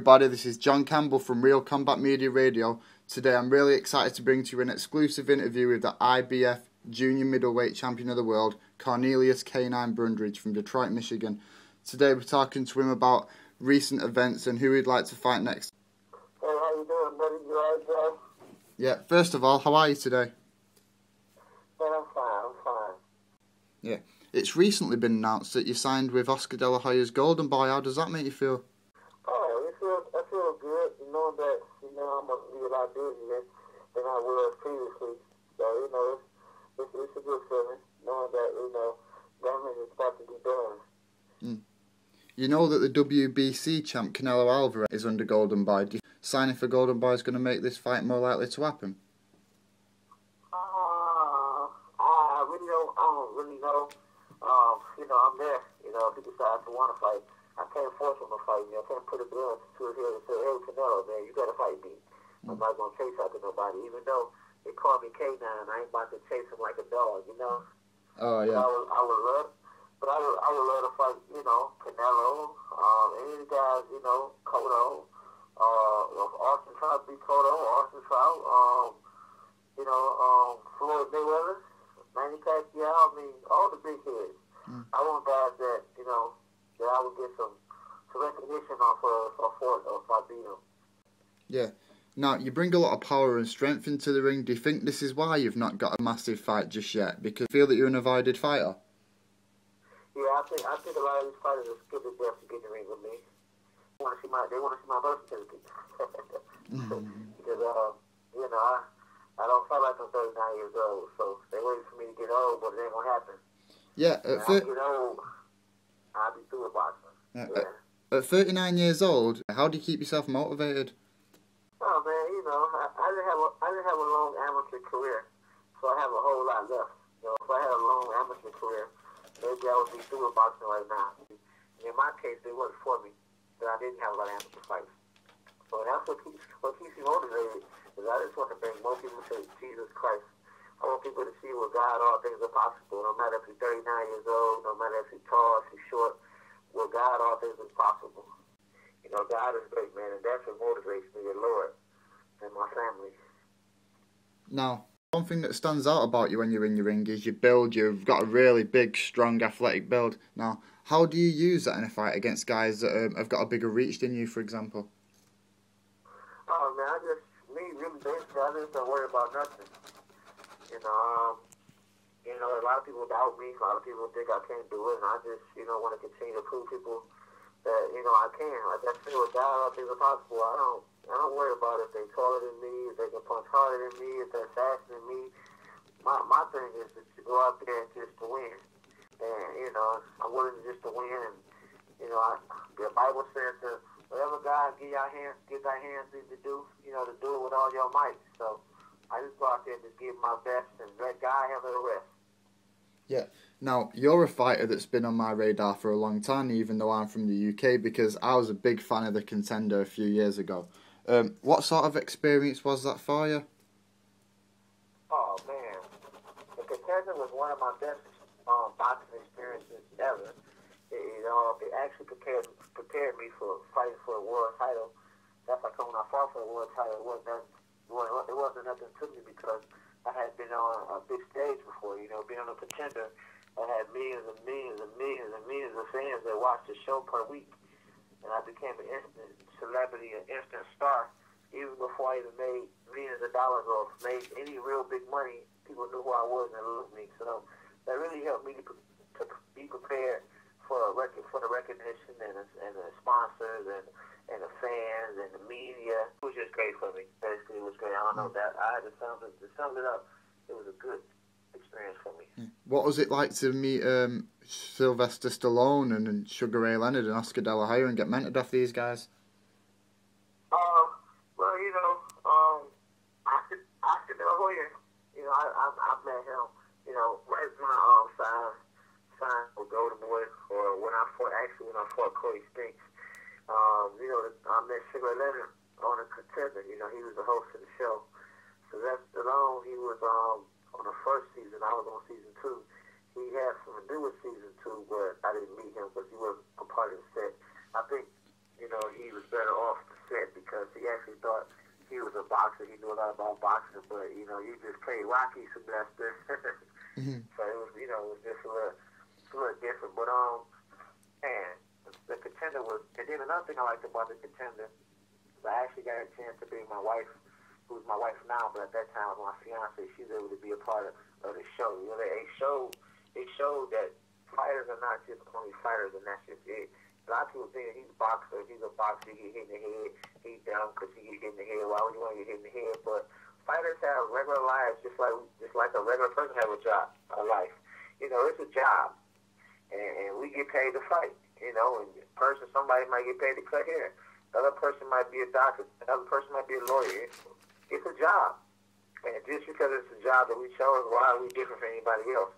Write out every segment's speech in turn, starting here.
everybody, this is John Campbell from Real Combat Media Radio. Today I'm really excited to bring to you an exclusive interview with the IBF Junior Middleweight Champion of the World, Cornelius K9 Bundrage from Detroit, Michigan. Today we're talking to him about recent events and who he'd like to fight next. Hey, how you doing, buddy? You all right, Joe? Yeah, first of all, how are you today? Man, I'm fine. Yeah, it's recently been announced that you signed with Oscar De La Hoya's Golden Boy. How does that make you feel? I feel good, knowing that, I'm going to be a lot busier than I was previously. So, it's a good feeling, knowing that, damage is about to be done. You know that the WBC champ Canelo Alvarez is under Golden Boy. Do you think signing for Golden Boy is going to make this fight more likely to happen? I don't really know. I'm there. If he decides to want to fight, I can't force him to fight me. I can't put a gun to his head and say, hey, Canelo, man, you got to fight me. I'm not going to chase after nobody, even though they call me K9. I ain't about to chase him like a dog, Oh, yeah. I would love to fight, Canelo, any of the guys, Cotto, Austin Trout beat Cotto, Austin Trout, Floyd Mayweather, Manny Pacquiao, all the big heads. I want guys that, that I would get some recognition off if I beat them. Yeah. Now, you bring a lot of power and strength into the ring. Do you think this is why you've not got a massive fight just yet? Because you feel that you're an avoided fighter? Yeah, I think a lot of these fighters are scared to death to get in the ring with me. They want to see my birth certificate. Because, I don't fight like I'm 39 years old, so they waiting for me to get old, but it ain't going to happen. Yeah, when I get old, I'll be through with boxing. Yeah. At 39 years old, how do you keep yourself motivated? Oh, man, I didn't have a long amateur career, so I have a whole lot left. If I had a long amateur career, maybe I would be through with boxing right now. In my case, it wasn't for me, that I didn't have a lot of amateur fights. So that's what keeps me motivated, is I just want to bring more people to Jesus Christ. I want people to see with God all things are possible, no matter if he's 39 years old, no matter if he's tall, if he's short. With God, all things are possible. God is great, man, and that's what motivates me, the Lord, and my family. Now, one thing that stands out about you when you're in your ring is your build. You've got a really big, strong, athletic build. Now, how do you use that in a fight against guys that have got a bigger reach than you, for example? Oh, man, I just don't worry about nothing. A lot of people doubt me. A lot of people think I can't do it, and I just, want to continue to prove people that, I can. Like I said, with God, all things are possible. I don't worry about if they're taller than me, if they can punch harder than me, if they're faster than me. My thing is to go out there and just to win. And, I'm willing just to win. And, the Bible says that whatever God give thy hands need to do, to do it with all your might. So I just go out there and just give my best and let God handle the rest. Yeah. Now, you're a fighter that's been on my radar for a long time, even though I'm from the UK, because I was a big fan of The Contender a few years ago. What sort of experience was that for you? Oh, man. The Contender was one of my best boxing experiences ever. It actually prepared me for fighting for a world title. That's like when I fought for a world title, it wasn't nothing to me because I had been on a big stage before, being on a Contender. I had millions and millions and millions and millions of fans that watched the show per week. And I became an instant celebrity, an instant star. Even before I even made millions of dollars or made any real big money, people knew who I was and loved me. So that really helped me to be prepared for the recognition and the sponsors and the fans and the media. It was just great for me. Basically, it was great. I don't know that. I had to sum it up. It was a good experience for me. What was it like to meet Sylvester Stallone and Sugar Ray Leonard and Oscar De La Hoya and get mentored off these guys? Oscar De La Hoya, I met him, right when I signed with Golden Boy, or when I fought Cody Spinks. I met Sugar Ray Leonard on a Contender. He was the host of the show. Sylvester Stallone, he was on the first season. I was on season 2. He had something to do with season 2, but I didn't meet him because he wasn't a part of the set. I think he was better off the set because he actually thought he was a boxer. He knew a lot about boxing, but, you just played Rocky Sylvester. So it was, it was just a little different. But, man, the Contender was, and then another thing I liked about the Contender, I actually got a chance to bring my wife, who's my wife now, but at that time was my fiance. She was able to be a part of the show. It showed that fighters are not just only fighters, and that's just it. A lot of people think he's a boxer. He's a boxer. He get hit in the head. He's down because he get hit in the head. Why would you want to get hit in the head? But fighters have regular lives, just like a regular person have a job, a life. It's a job, and we get paid to fight. And somebody might get paid to cut hair. The other person might be a doctor. The other person might be a lawyer. It's a job. And just because it's a job that we chose, why are we different from anybody else?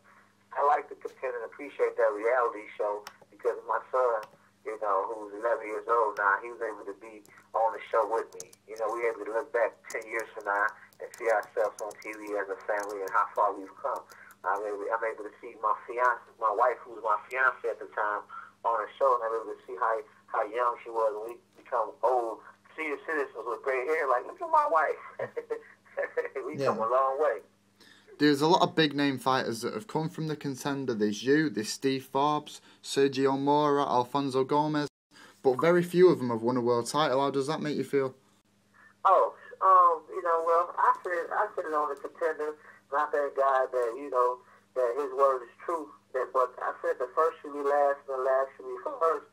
I like to contend and appreciate that reality show because my son, who's 11 years old now, he was able to be on the show with me. We able to look back 10 years from now and see ourselves on TV as a family and how far we've come. I'm able to see my wife, who was my fiance at the time, on the show, and I'm able to see how young she was when we become old senior citizens with gray hair. Like, look at my wife. We come a long way. There's a lot of big name fighters that have come from the Contender. There's Steve Forbes, Sergio Mora, Alfonso Gomez, but very few of them have won a world title. How does that make you feel? Oh, well, I said it on the Contender. Not that guy that, that his word is true. But I said the first should be last and the last should be first.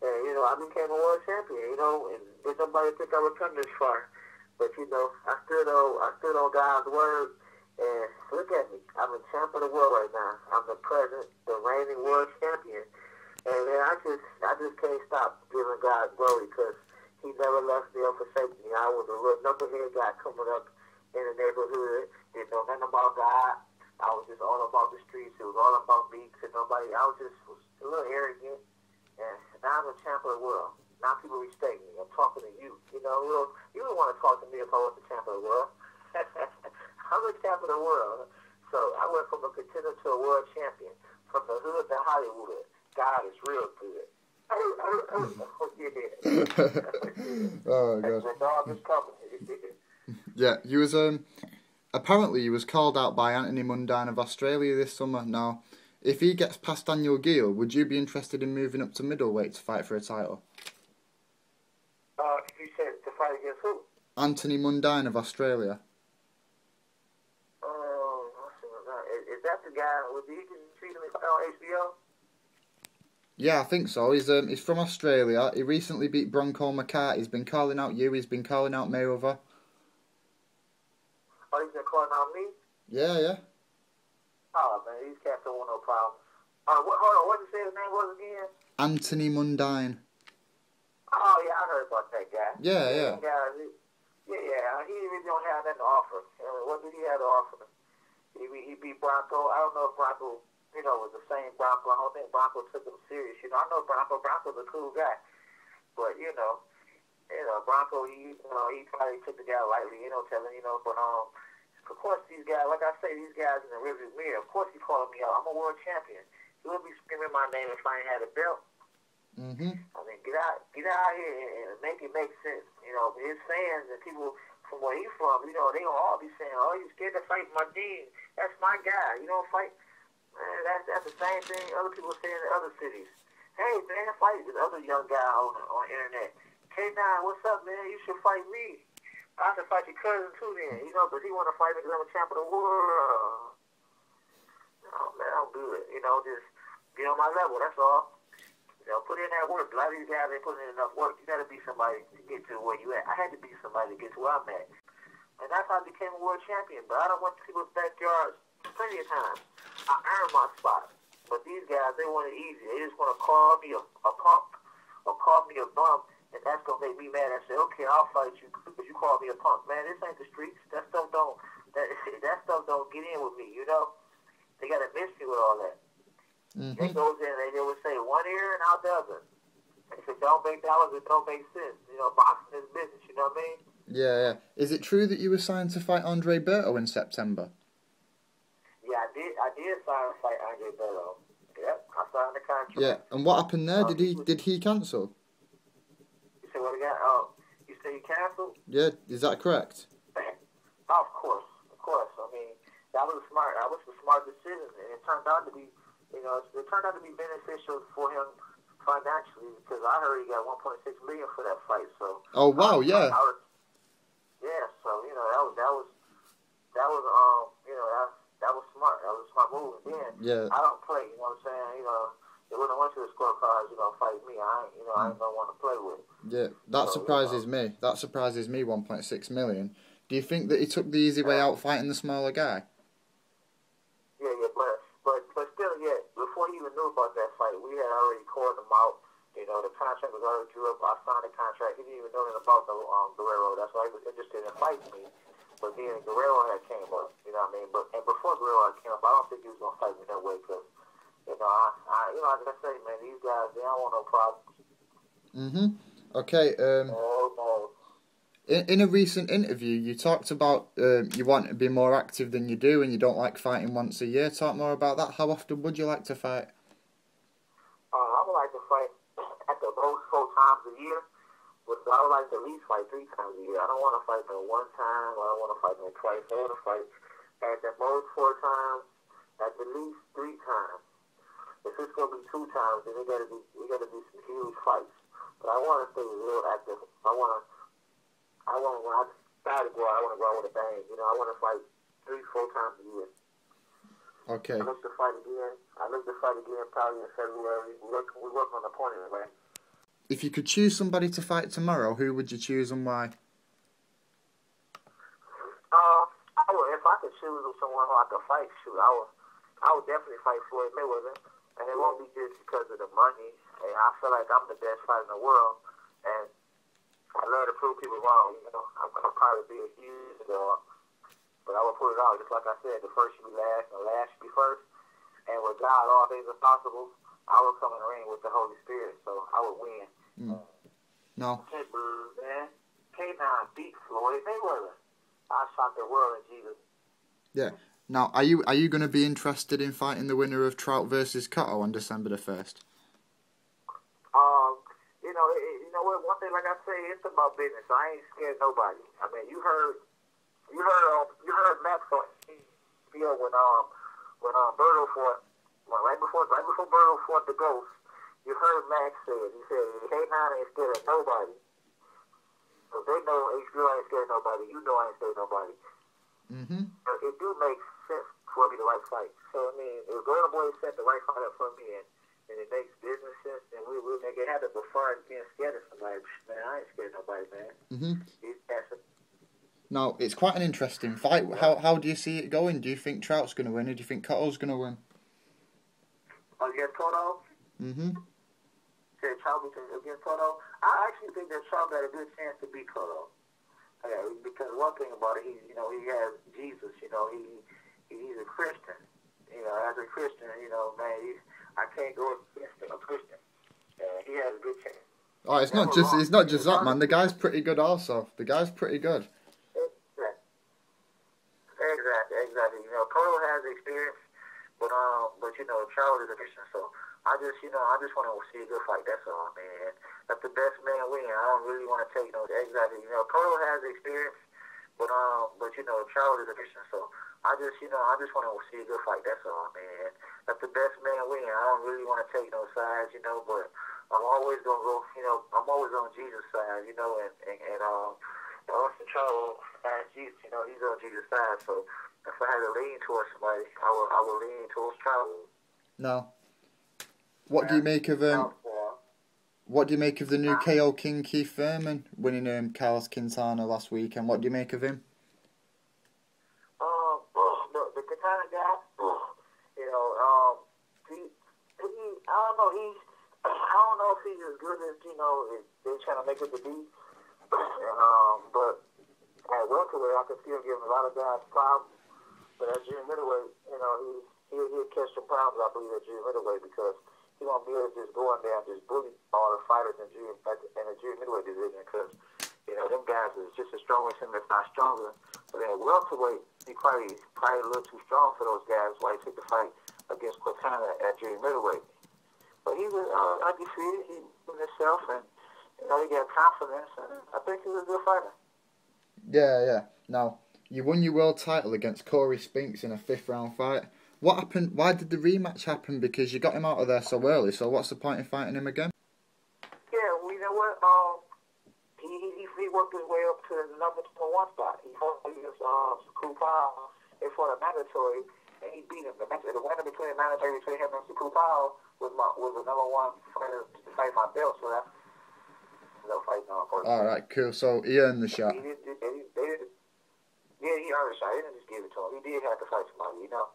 And, I became a world champion, and did nobody think I would come this far. But, I stood on God's word. And look at me. I'm the champ of the world right now. I'm the present, the reigning world champion. And man, I just can't stop giving God glory because he never left me or forsake me. I was a little knucklehead guy coming up in the neighborhood. Didn't know nothing about God. I was just all about the streets. It was all about me to nobody. I was just a little arrogant. And now I'm the champ of the world. Now people respect me. I'm talking to you. You don't want to talk to me if I was the champ of the world. I'm the champ of the world. So I went from a contender to a world champion. From the hood to Hollywood. God is real good. Oh, gosh. The dog is coming. Yeah, he was apparently he was called out by Anthony Mundine of Australia this summer. Now, if he gets past Daniel Gill, would you be interested in moving up to middleweight to fight for a title? You said to fight against who? Anthony Mundine of Australia. Is that the guy? Was he recently on HBO? Yeah, I think so. He's from Australia. He recently beat Bronco McCart. He's been calling out you. He's been calling out Mayweather. Oh, he's been calling out me? Yeah. Oh, man, these cats don't want no problem. Hold on, what did you say his name was again? Anthony Mundine. Oh, yeah, I heard about that guy. Yeah. He really don't have nothing to offer. What did he have to offer? He beat Bronco. I don't know if Bronco, was the same Bronco. I don't think Bronco took him serious. I know Bronco. Bronco's a cool guy. But, Bronco, he probably took the guy lightly, but, of course, these guys, like I say, these guys in the rearview mirror, of course he called me out. I'm a world champion. He wouldn't be screaming my name if I ain't had a belt. Mm-hmm. I mean, get out here and make it make sense. His fans and people from where he's from, they gonna all be saying, "Oh, you scared to fight my dean? That's my guy. You don't fight." Man, that's the same thing other people say in other cities. Hey, man, fight this other young guy on the internet. K9, what's up, man? You should fight me. I should fight your cousin too, then. Because he want to fight me because I'm a champ of the world. Oh man, I'm good. Just get on my level. That's all. Put in that work. A lot of these guys ain't putting in enough work. You got to be somebody to get to where you at. I had to be somebody to get to where I'm at. And that's how I became a world champion. But I don't went to people's backyards plenty of times. I earned my spot. But these guys, they want it easy. They just want to call me a punk or call me a bum. And that's going to make me mad. I say, okay, I'll fight you because you call me a punk. Man, this ain't the streets. That stuff don't get in with me, They got to miss me with all that. Mm-hmm. They goes in and they would say one ear and out the other. And if it don't make dollars, it don't make sense. Boxing is business, you know what I mean? Yeah. Is it true that you were signed to fight Andre Berto in September? Yeah, I did sign to fight Andre Berto. Yep, I signed the contract. Yeah, and what happened there? Did he cancel? canceled? Yeah, is that correct? Of course. I mean, that was a smart decision, and it turned out to be, beneficial for him financially because I heard he got 1.6 million for that fight. So. Oh wow, yeah. Yeah, so that was smart. That was a smart move. And then I don't play. You know what I'm saying? They wouldn't want you to scorecards. Fight me. I ain't no one to play with. Yeah, that surprises me. That surprises me. 1.6 million. Do you think that he took the easy way out fighting the smaller guy? Yeah, but still, yeah. Before he even knew about that fight, we had already called him out. The contract was already drew up. I signed the contract. He didn't even know anything about the Guerrero. That's why he was interested in fighting me. But then Guerrero had came up. You know what I mean? And before Guerrero had came up, I don't think he was gonna fight me that way because, like I say, man, these guys they don't want no problems. Okay. No. In a recent interview, you talked about you want to be more active than you do, and you don't like fighting once a year. Talk more about that. How often would you like to fight? I would like to fight at the most 4 times a year. But I would like to at least fight 3 times a year. I don't want to fight no 1 time. I don't want to fight no twice. I want to fight at the most 4 times, at the least 3 times. If it's gonna be 2 times, then it gotta be some huge fights. But I want to stay real active. When I decide to go out, I want to go out with a bang. I want to fight 3-4 times a year. Okay. I look to fight again probably in February. We work on the appointment, man. If you could choose somebody to fight tomorrow, who would you choose and why? If I could choose someone who I could fight, I would definitely fight Floyd Mayweather. And it won't be just because of the money. And I feel like I'm the best fighter in the world. And I love to prove people wrong. I'm going to probably be a huge dog. But I will put it out. Just like I said, the first should be last and the last should be first. And with God, all things are possible. I will come in the ring with the Holy Spirit. So I would win. No. Hey, man. K9 beat Floyd Mayweather. I shocked the world in Jesus. Yeah. Now, are you going to be interested in fighting the winner of Trout versus Cotto on December the 1st? One thing, like I say, it's about business. I ain't scared of nobody. I mean, you heard Max on HBO when Berto fought, right before Berto fought the Ghost. You heard Max say it. He said, K9 ain't scared of nobody. So they know HBO ain't scared of nobody. You know I ain't scared of nobody. It do make sense for me to like fight. So, I mean, if Golden Boy set the right fight up for me and it makes business sense, then we'll make it happen. But far as being scared of somebody, man, I ain't scared of nobody, man. Now, it's quite an interesting fight. How do you see it going? Do you think Trout's going to win, or do you think Cotto's going to win? Against Cotto? Said Trout against Cotto? I actually think that Trout got a good chance to beat Cotto. Because one thing about it, he has Jesus. He's a Christian. As a Christian, man, I can't go against a Christian. He has a good chance. Oh, it's not just that, man. The guy's pretty good also. The guy's pretty good. Exactly. Cotto has experience, but Trout is a Christian, so I just want to see a good fight. That's all, man. Let the best man win. I don't really want to take no. Exactly. Cotto has experience, but Trout is a Christian, so I just want to see a good fight. That's all, man. Let the best man win. I don't really want to take no sides, but I'm always gonna go. I'm always on Jesus' side, and Austin Trout has Jesus. He's on Jesus' side. So if I had to lean towards somebody, I would lean towards Trout. No. What do you make of the new KO King Keith Thurman winning Carlos Quintana last week, and what do you make of him? The Quintana guy, I don't know if he's as good as they're trying to make it to be. But at welterweight, I can still give a lot of guys problems. But at junior middleweight, he'll catch some problems, I believe, at junior middleweight because he won't be able to just go in there and just bully all the fighters in the junior middleweight division because, them guys is just as strong as him, if not stronger. But at welterweight, he probably a little too strong for those guys. Why he took the fight against Quintana at junior middleweight. But he was undefeated. He was himself, and he got confidence. And I think he was a good fighter. Yeah. Now, you won your world title against Corey Spinks in a 5th round fight. What happened? Why did the rematch happen? Because you got him out of there so early, so what's the point in fighting him again? Yeah, well, you know what? He worked his way up to the number 1 spot. He fought against Kupal for the mandatory, and he beat him. The winner between the mandatory between him and Kupal was the number 1 fighter to fight my belt, so that's no fight on first. Alright, cool. So he earned the shot. Yeah, he earned the shot. He didn't just give it to him. He did have to fight somebody, you know.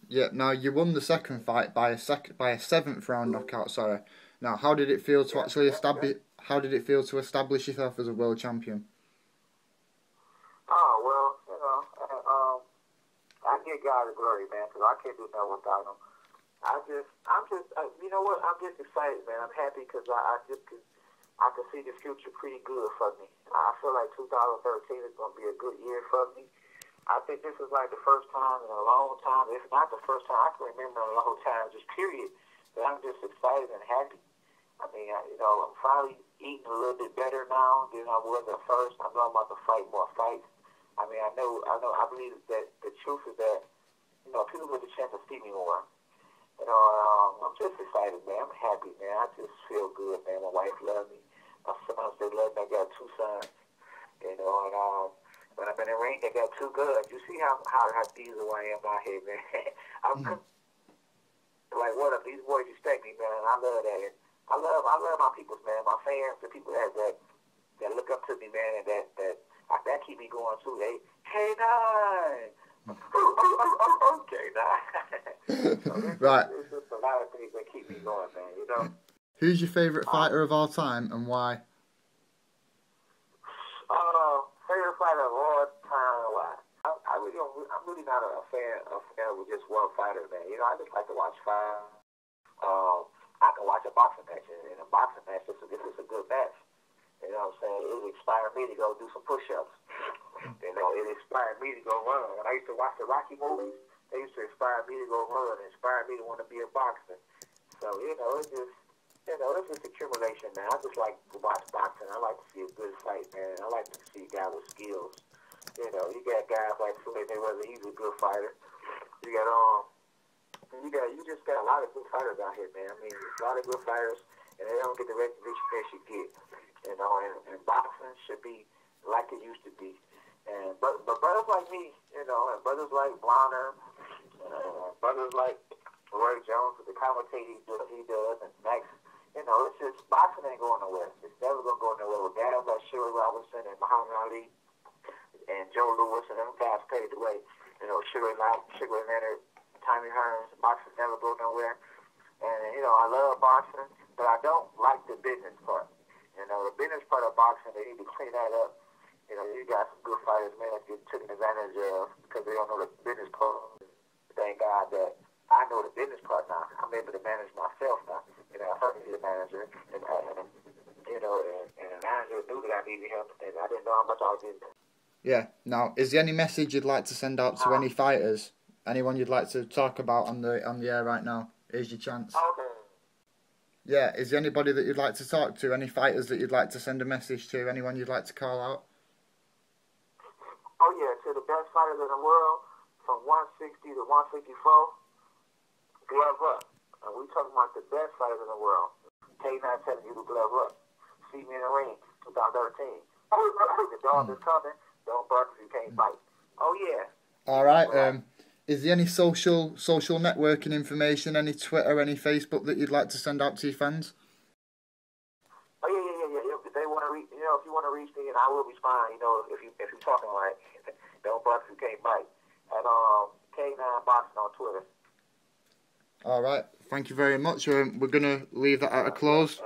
Yeah, now you won the second fight by a 7th round knockout, sorry. Now, how did it feel to actually establish yourself as a world champion? Oh, well, you know, I give God the glory, man, because I can't do nothing without him. You know what? I'm just excited, man. I'm happy because I can see the future pretty good for me. I feel like 2013 is going to be a good year for me. I think this is like the first time in a long time, if not the first time I can remember in a long time, just period, that I'm just excited and happy. I mean, I'm finally eating a little bit better now than I was at first. I know I'm about to fight more fights. I mean, I believe that the truth is that, people get a chance to see me more. I'm just excited, man. I'm happy, man. I just feel good, man. My wife loves me. My sons, they love me. I got 2 sons, and when I'm in the ring, they got 2 guns. You see how diesel I am out here, man. I'm like, what up? These boys respect me, man. And I love that. And I love my peoples, man. My fans, the people that look up to me, man, and that keep me going too. They K9. K9. Right. It's just a lot of things that keep me going, man. You know. Who's your favorite fighter of all time and why? Favorite fighter of all time, why? I'm really not a fan of just one fighter, man. I just like to watch fight. I can watch a boxing match, and in a boxing match, this is a good match. You know what I'm saying? It inspired me to go do some push-ups. It inspired me to go run. When I used to watch the Rocky movies, they used to inspire me to go run, inspire me to want to be a boxer. So, it's just accumulation, man. I just like to watch boxing. I like to see a good fight, man. I like to see a guy with skills. You got guys like Floyd Mayweather. He's a good fighter. You just got a lot of good fighters out here, man. I mean, a lot of good fighters, and they don't get the recognition they should get. And boxing should be like it used to be. But brothers like me, and brothers like Bronner, brothers like Roy Jones with the commentating he does, and Max. It's just boxing ain't going nowhere. It's never gonna go nowhere. With guys like Sugar Robinson and Muhammad Ali and Joe Louis and them guys paved the way. Sugar Leonard, Tommy Hearns. Boxing never go nowhere. And I love boxing, but I don't like the business part. The business part of boxing, they need to clean that up. You got some good fighters, man, that get taken advantage of because they don't know the business part. Thank God that I know the business part now. I'm able to manage myself now. I heard he's a manager, and the manager knew that I needed him, and I didn't know how much I was getting. Yeah. Now, is there any message you'd like to send out to any fighters? Anyone you'd like to talk about on the air right now? Here's your chance. Okay. Yeah. Is there anybody that you'd like to talk to? Any fighters that you'd like to send a message to? Anyone you'd like to call out? Oh yeah, to the best fighters in the world, from 160 to 154, glove up. And we talking about the best fighters in the world. K9 telling you to glove up. See me in the ring, 2013. The dog is coming. Don't bark if you can't fight. Oh yeah. All right. Is there any social networking information, any Twitter, any Facebook that you'd like to send out to your fans? Oh yeah. If they want to reach, if you want to reach me, and I will respond. If you're talking like, don't bark if you can't bite. At K9 Boxing on Twitter. All right. Thank you very much. We're gonna leave that at a close.